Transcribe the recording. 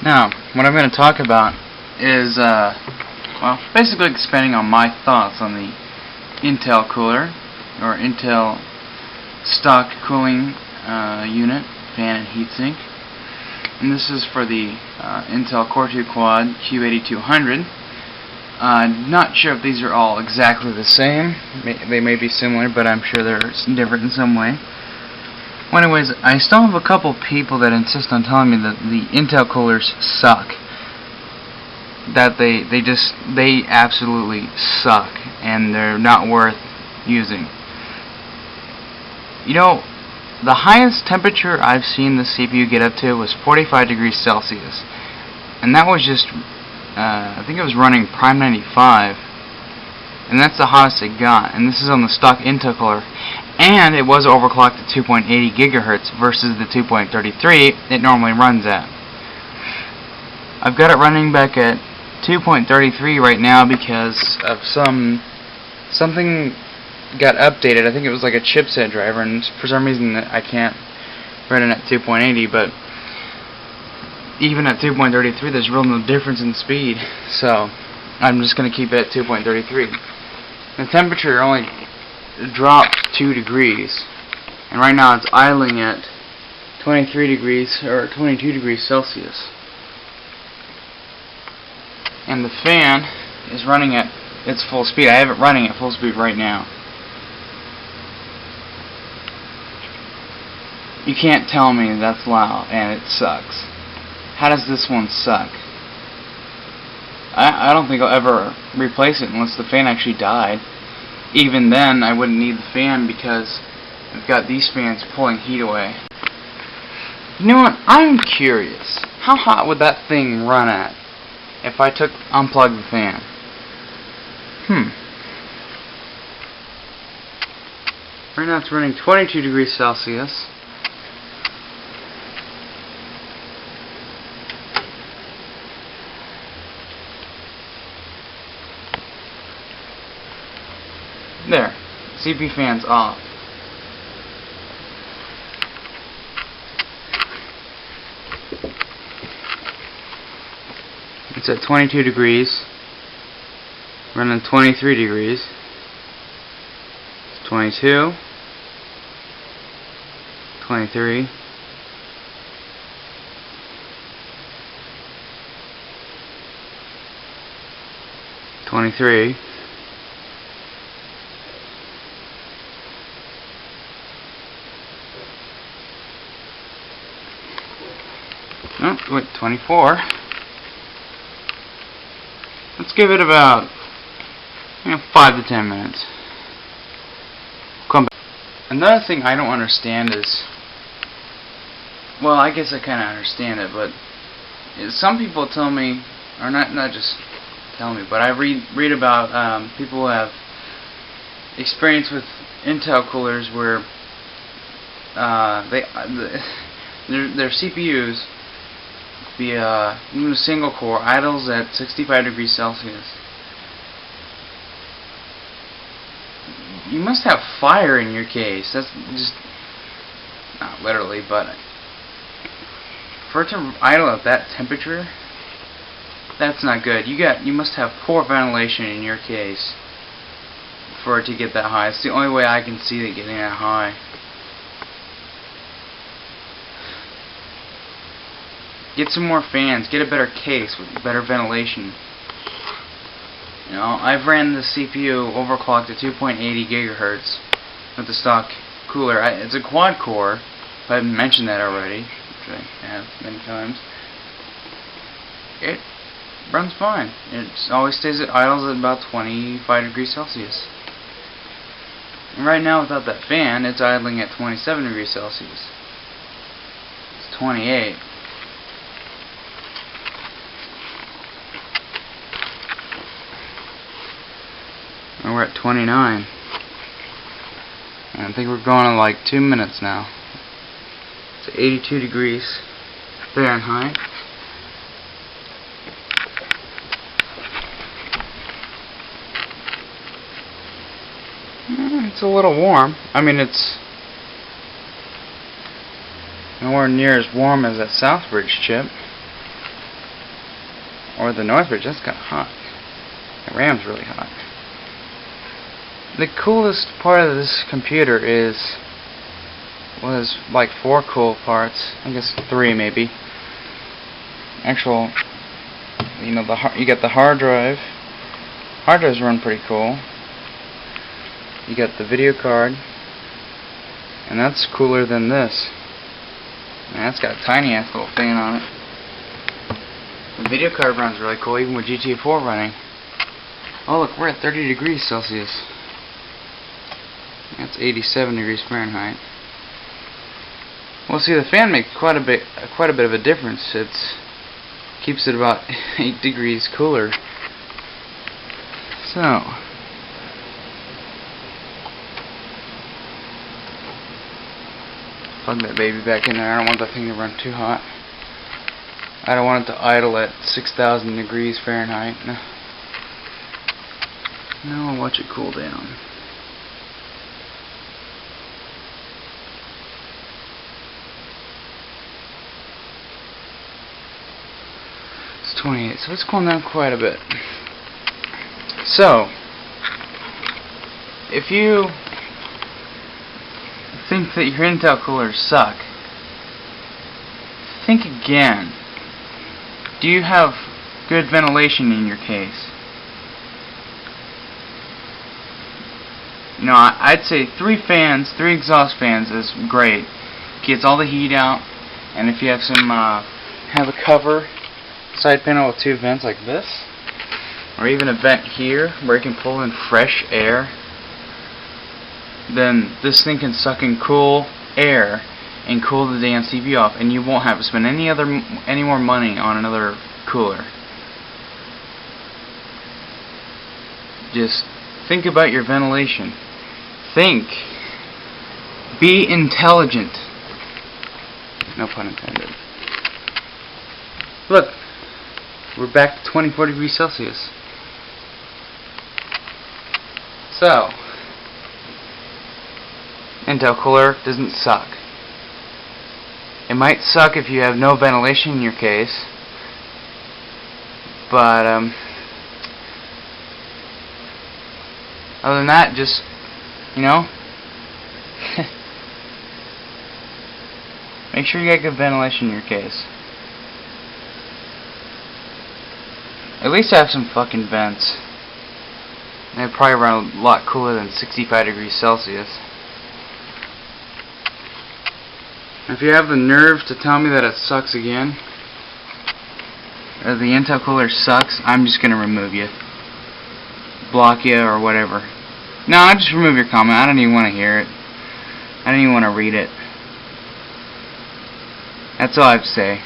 Now, what I'm going to talk about is, well, basically expanding on my thoughts on the Intel cooler, or Intel stock cooling unit, fan and heatsink. And this is for the Intel Core 2 Quad Q8200. Not sure if these are all exactly the same. They may be similar, but I'm sure they're different in some way. Well, anyways, I still have a couple people that insist on telling me that the Intel coolers suck. That they absolutely suck, and they're not worth using. You know, the highest temperature I've seen the CPU get up to was 45 degrees Celsius, and that was just, I think it was running Prime 95, and that's the hottest it got, and this is on the stock Intel cooler, and it was overclocked to 2.80 gigahertz versus the 2.33 it normally runs at. I've got it running back at 2.33 right now because of something got updated. I think it was like a chipset driver, and for some reason I can't run it at 2.80, but even at 2.33 there's really no difference in speed, so I'm just going to keep it at 2.33. The temperature only dropped 2 degrees, and right now it's idling at 23 degrees or 22 degrees Celsius. And the fan is running at its full speed. I have it running at full speed right now. You can't tell me that's loud and it sucks. How does this one suck? I don't think I'll ever replace it unless the fan actually died. Even then, I wouldn't need the fan because I've got these fans pulling heat away. You know what? I'm curious. How hot would that thing run at if I unplugged the fan? Right now it's running 22 degrees Celsius. There, CPU fan's off. It's at 22 degrees, running 23 degrees, it's 22, 23, oh, wait, 24. Let's give it about 5 to 10 minutes. Come back. Another thing I don't understand is, well, I guess I kind of understand it, but some people tell me, or not just tell me, but I read about people who have experience with Intel coolers where their CPUs, even a single core, idles at 65 degrees Celsius. You must have fire in your case. That's just, not literally, but for it to idle at that temperature, that's not good. You must have poor ventilation in your case for it to get that high. It's the only way I can see it getting that high. Get some more fans. Get a better case with better ventilation. You know, I've ran the CPU overclocked to 2.80 gigahertz with the stock cooler. It's a quad core. If I haven't mentioned that already, which I have many times. It runs fine. It always stays at idles at about 25 degrees Celsius. And right now, without that fan, it's idling at 27 degrees Celsius. It's 28. And we're at 29. And I think we're going on like 2 minutes now. It's 82 degrees Fahrenheit. It's a little warm. I mean, it's nowhere near as warm as that Southbridge chip. or the Northridge. That's kind of hot. The Ram's really hot. The coolest part of this computer was like 4 cool parts. I guess 3 maybe. Actual, you know, you got the hard drive. Hard drives run pretty cool. You got the video card, and that's cooler than this. And that's got a tiny ass little fan on it. The video card runs really cool, even with GTA 4 running. Oh look, we're at 30 degrees Celsius. That's 87 degrees Fahrenheit. Well, see, the fan makes quite a bit of a difference. It keeps it about 8 degrees cooler. So, plug that baby back in there. I don't want that thing to run too hot. I don't want it to idle at 6,000 degrees Fahrenheit. No, I'll watch it cool down. It's 28, so it's cooling down quite a bit. So, if you think that your Intel coolers suck, think again. Do you have good ventilation in your case? You know, I'd say 3 exhaust fans is great. Gets all the heat out, and if you have have a cover, side panel with 2 vents like this, or even a vent here where you can pull in fresh air, then this thing can suck in cool air and cool the damn CPU off, and you won't have to spend any more money on another cooler. Just think about your ventilation. Think. Be intelligent. No pun intended. Look, we're back to 24 degrees Celsius. So, Intel cooler doesn't suck. It might suck if you have no ventilation in your case, but other than that, just, you know, make sure you get good ventilation in your case. At least have some fucking vents. They probably run a lot cooler than 65 degrees Celsius. If you have the nerve to tell me that it sucks again, or the Intel cooler sucks, I'm just gonna remove you, block you, or whatever. No, I'll just remove your comment. I don't even want to hear it. I don't even want to read it. That's all I have to say.